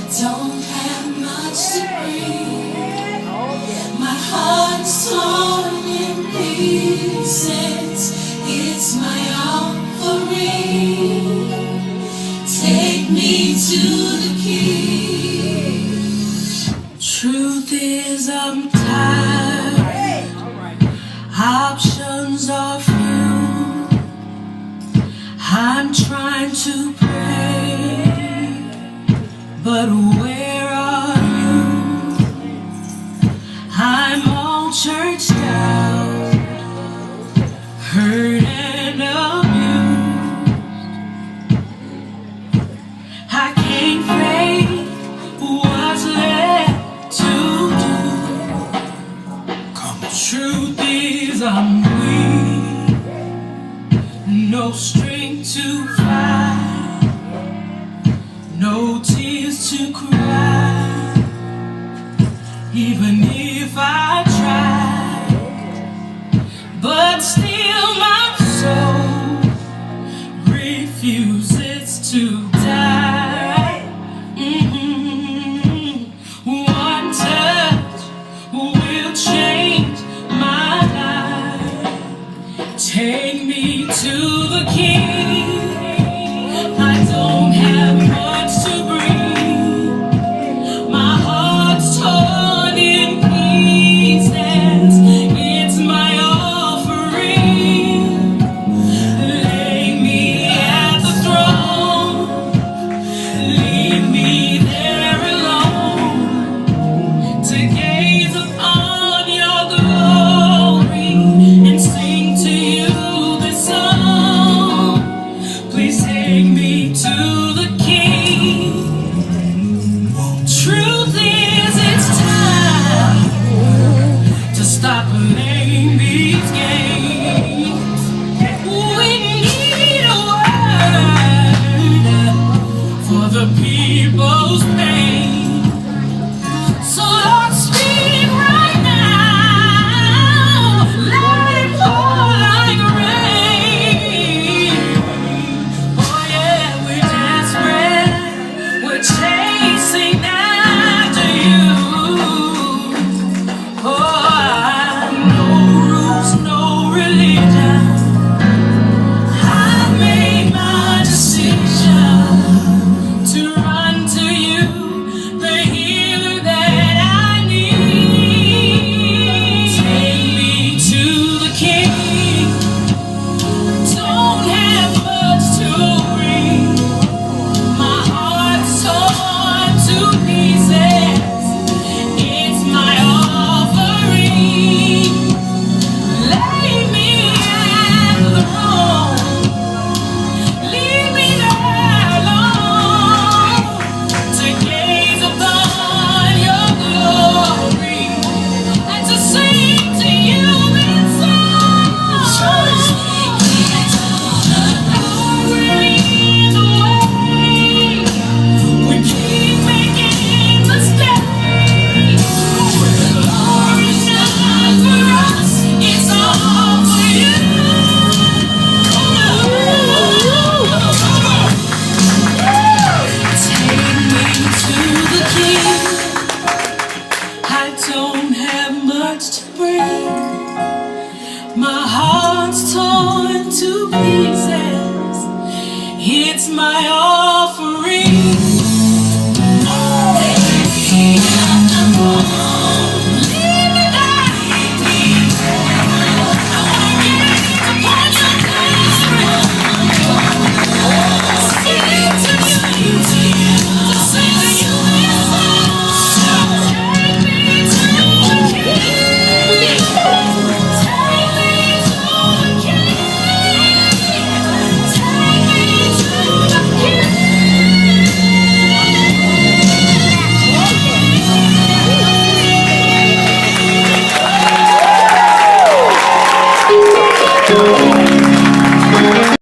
Don't have much to bring. My heart's torn in pieces. It's my offering. Take me to the King. Truth is, I'm tired. Options are few. I'm trying to pray, but where are you? I'm all churched out, hurt and abused. I can't fake what's left to do. Come on. Truth is, I'm weak, no strength to fight, no tears to cry. Even if I try, but still my soul refuses to die. One touch will change my life. Take me to